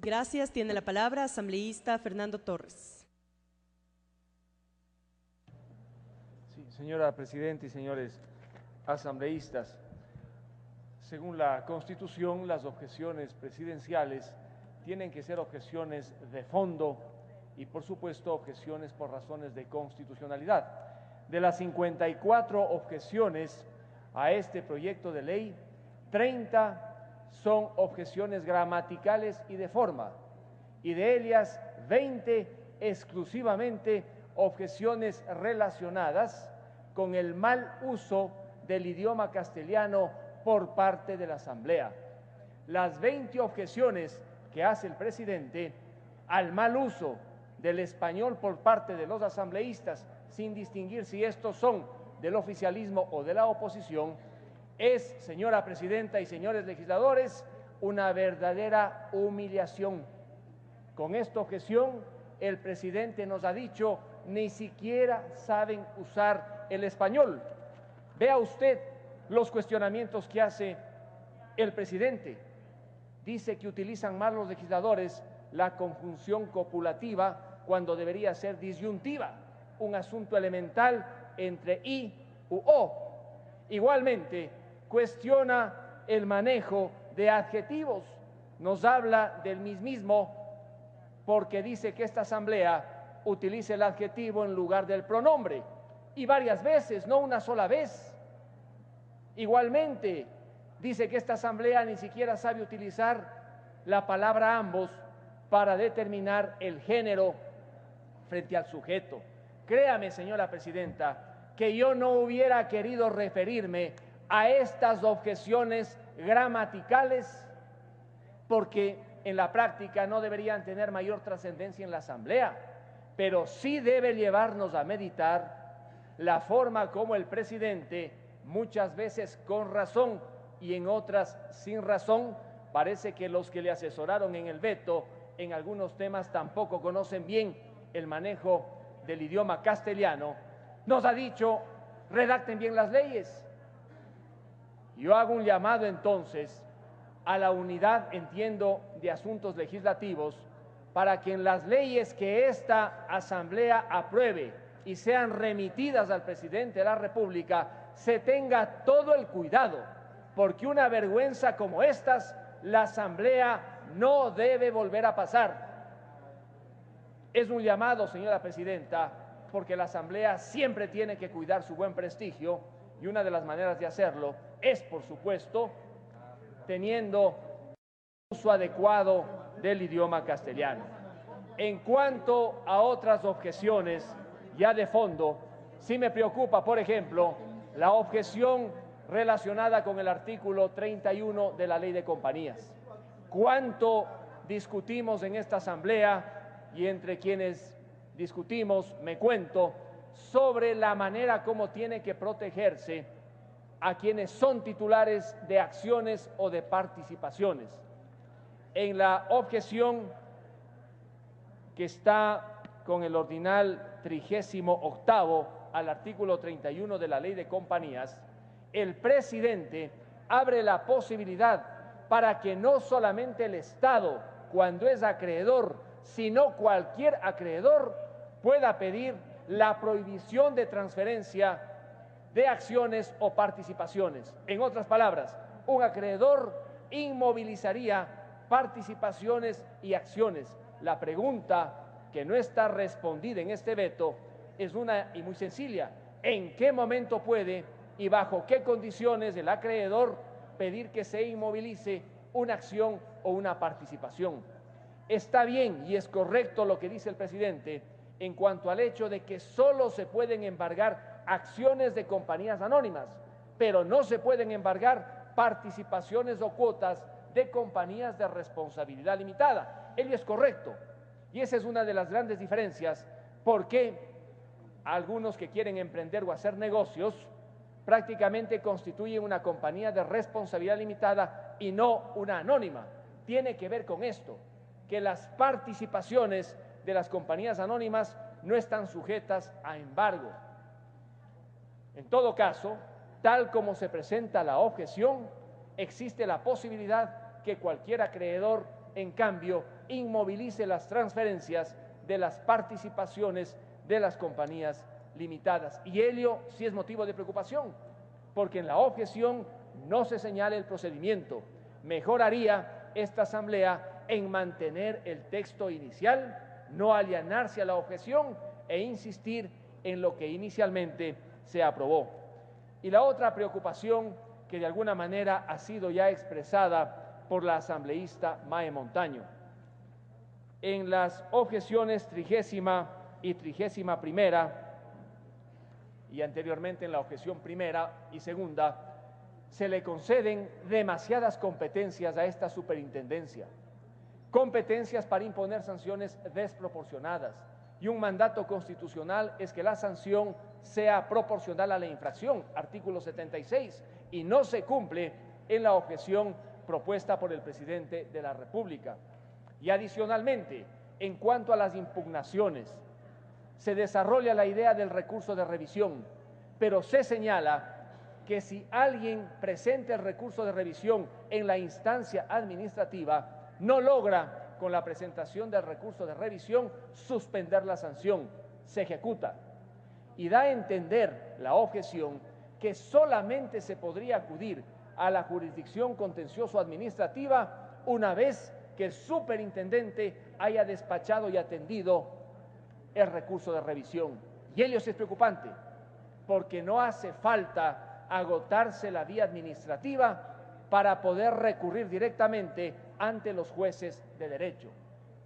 Gracias. Tiene la palabra asambleísta Fernando Torres. Sí, señora Presidenta y señores asambleístas, según la Constitución, las objeciones presidenciales tienen que ser objeciones de fondo y, por supuesto, objeciones por razones de constitucionalidad. De las 54 objeciones a este proyecto de ley, 30 son objeciones gramaticales y de forma, y de ellas 20 exclusivamente objeciones relacionadas con el mal uso del idioma castellano por parte de la Asamblea. Las 20 objeciones que hace el presidente al mal uso del español por parte de los asambleístas, sin distinguir si estos son del oficialismo o de la oposición, es, señora Presidenta y señores legisladores, una verdadera humillación. Con esta objeción, el presidente nos ha dicho, ni siquiera saben usar el español. Vea usted los cuestionamientos que hace el presidente. Dice que utilizan mal los legisladores la conjunción copulativa cuando debería ser disyuntiva, un asunto elemental entre y u o. Igualmente, cuestiona el manejo de adjetivos, nos habla del mismismo porque dice que esta asamblea utilice el adjetivo en lugar del pronombre, y varias veces, no una sola vez. Igualmente, dice que esta asamblea ni siquiera sabe utilizar la palabra ambos para determinar el género frente al sujeto. Créame, señora Presidenta, que yo no hubiera querido referirme a estas objeciones gramaticales porque en la práctica no deberían tener mayor trascendencia en la Asamblea, pero sí debe llevarnos a meditar la forma como el presidente, muchas veces con razón y en otras sin razón, parece que los que le asesoraron en el veto en algunos temas tampoco conocen bien el manejo del idioma castellano, nos ha dicho, redacten bien las leyes. Yo hago un llamado entonces a la unidad, entiendo, de asuntos legislativos, para que en las leyes que esta Asamblea apruebe y sean remitidas al presidente de la República, se tenga todo el cuidado, porque una vergüenza como estas, la Asamblea no debe volver a pasar. Es un llamado, señora Presidenta, porque la Asamblea siempre tiene que cuidar su buen prestigio y una de las maneras de hacerlo es, por supuesto, teniendo uso adecuado del idioma castellano. En cuanto a otras objeciones ya de fondo, sí me preocupa, por ejemplo, la objeción relacionada con el artículo 31 de la Ley de Compañías. ¿Cuánto discutimos en esta Asamblea y entre quienes discutimos, me cuento, sobre la manera como tiene que protegerse a quienes son titulares de acciones o de participaciones? En la objeción que está con el ordinal 38º al artículo 31 de la Ley de Compañías, el presidente abre la posibilidad para que no solamente el Estado, cuando es acreedor, sino cualquier acreedor pueda pedir la prohibición de transferencia de acciones o participaciones. En otras palabras, un acreedor inmovilizaría participaciones y acciones. La pregunta que no está respondida en este veto es una y muy sencilla: ¿en qué momento puede y bajo qué condiciones el acreedor pedir que se inmovilice una acción o una participación? Está bien y es correcto lo que dice el presidente en cuanto al hecho de que solo se pueden embargar acciones de compañías anónimas, pero no se pueden embargar participaciones o cuotas de compañías de responsabilidad limitada. Ello es correcto, y esa es una de las grandes diferencias, porque algunos que quieren emprender o hacer negocios prácticamente constituyen una compañía de responsabilidad limitada y no una anónima. Tiene que ver con esto, que las participaciones de las compañías anónimas no están sujetas a embargo. En todo caso, tal como se presenta la objeción, existe la posibilidad que cualquier acreedor en cambio, inmovilice las transferencias de las participaciones de las compañías limitadas. Y ello sí es motivo de preocupación, porque en la objeción no se señala el procedimiento. Mejoraría esta Asamblea en mantener el texto inicial, no alienarse a la objeción e insistir en lo que inicialmente se aprobó. Y la otra preocupación que de alguna manera ha sido ya expresada por la asambleísta Mae Montaño. En las objeciones 30ª y 31ª, y anteriormente en la objeción primera y segunda, se le conceden demasiadas competencias a esta superintendencia, competencias para imponer sanciones desproporcionadas, y un mandato constitucional es que la sanción sea proporcional a la infracción, artículo 76, y no se cumple en la objeción propuesta por el presidente de la República. Y adicionalmente, en cuanto a las impugnaciones, se desarrolla la idea del recurso de revisión, pero se señala que si alguien presenta el recurso de revisión en la instancia administrativa, no logra con la presentación del recurso de revisión suspender la sanción, se ejecuta. Y da a entender la objeción que solamente se podría acudir a la jurisdicción contencioso-administrativa una vez que el superintendente haya despachado y atendido el recurso de revisión. Y ello sí es preocupante, porque no hace falta agotarse la vía administrativa para poder recurrir directamente ante los jueces de derecho.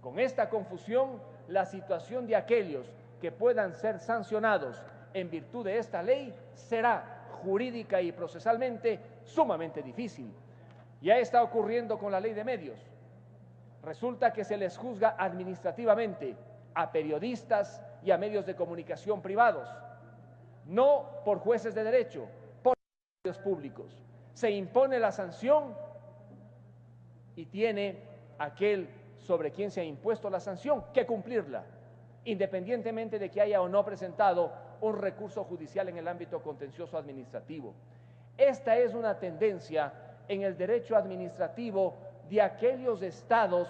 Con esta confusión, la situación de aquellos que puedan ser sancionados en virtud de esta ley será jurídica y procesalmente sumamente difícil. Ya está ocurriendo con la ley de medios. Resulta que se les juzga administrativamente a periodistas y a medios de comunicación privados, no por jueces de derecho, por medios públicos. Se impone la sanción y tiene aquel sobre quien se ha impuesto la sanción que cumplirla, independientemente de que haya o no presentado un recurso judicial en el ámbito contencioso administrativo. Esta es una tendencia en el derecho administrativo de aquellos estados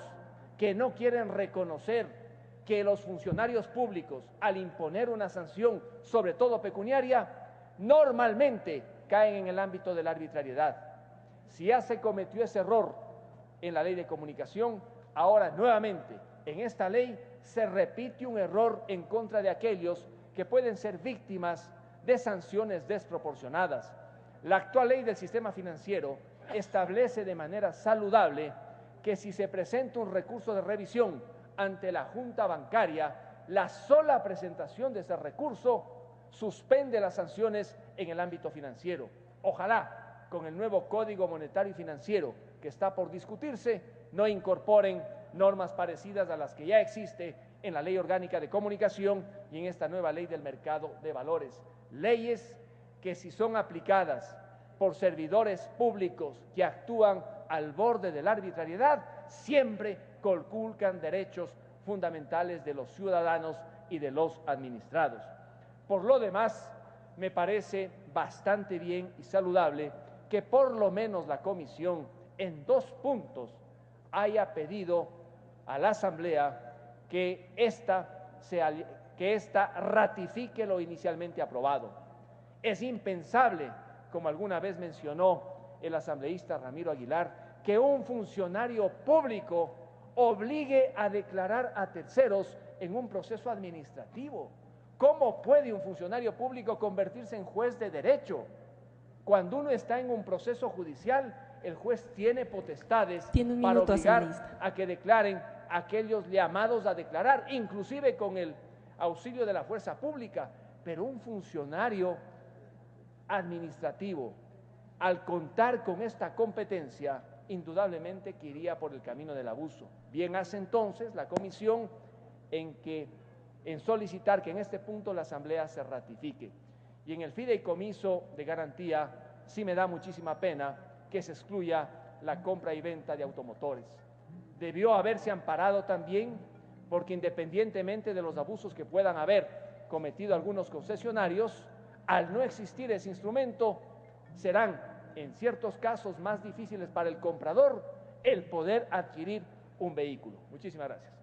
que no quieren reconocer que los funcionarios públicos, al imponer una sanción, sobre todo pecuniaria, normalmente caen en el ámbito de la arbitrariedad. Si ya se cometió ese error en la ley de comunicación, ahora nuevamente en esta ley se repite un error en contra de aquellos que pueden ser víctimas de sanciones desproporcionadas. La actual ley del sistema financiero establece de manera saludable que si se presenta un recurso de revisión ante la Junta Bancaria, la sola presentación de ese recurso suspende las sanciones en el ámbito financiero. Ojalá con el nuevo Código Monetario y Financiero que está por discutirse no incorporen normas parecidas a las que ya existe en la Ley Orgánica de Comunicación y en esta nueva Ley del Mercado de Valores. Leyes que si son aplicadas por servidores públicos que actúan al borde de la arbitrariedad, siempre conculcan derechos fundamentales de los ciudadanos y de los administrados. Por lo demás, me parece bastante bien y saludable que por lo menos la Comisión en 2 puntos haya pedido a la Asamblea que ésta ratifique lo inicialmente aprobado. Es impensable, como alguna vez mencionó el asambleísta Ramiro Aguilar, que un funcionario público obligue a declarar a terceros en un proceso administrativo. ¿Cómo puede un funcionario público convertirse en juez de derecho? Cuando uno está en un proceso judicial, el juez tiene potestades para obligar a que declaren a aquellos llamados a declarar, inclusive con el auxilio de la fuerza pública. Pero un funcionario administrativo, al contar con esta competencia, indudablemente que iría por el camino del abuso. Bien hace entonces la Comisión en solicitar que en este punto la Asamblea se ratifique. Y en el fideicomiso de garantía, sí me da muchísima pena que se excluya la compra y venta de automotores. Debió haberse amparado también, porque independientemente de los abusos que puedan haber cometido algunos concesionarios, al no existir ese instrumento, serán en ciertos casos más difíciles para el comprador el poder adquirir un vehículo. Muchísimas gracias.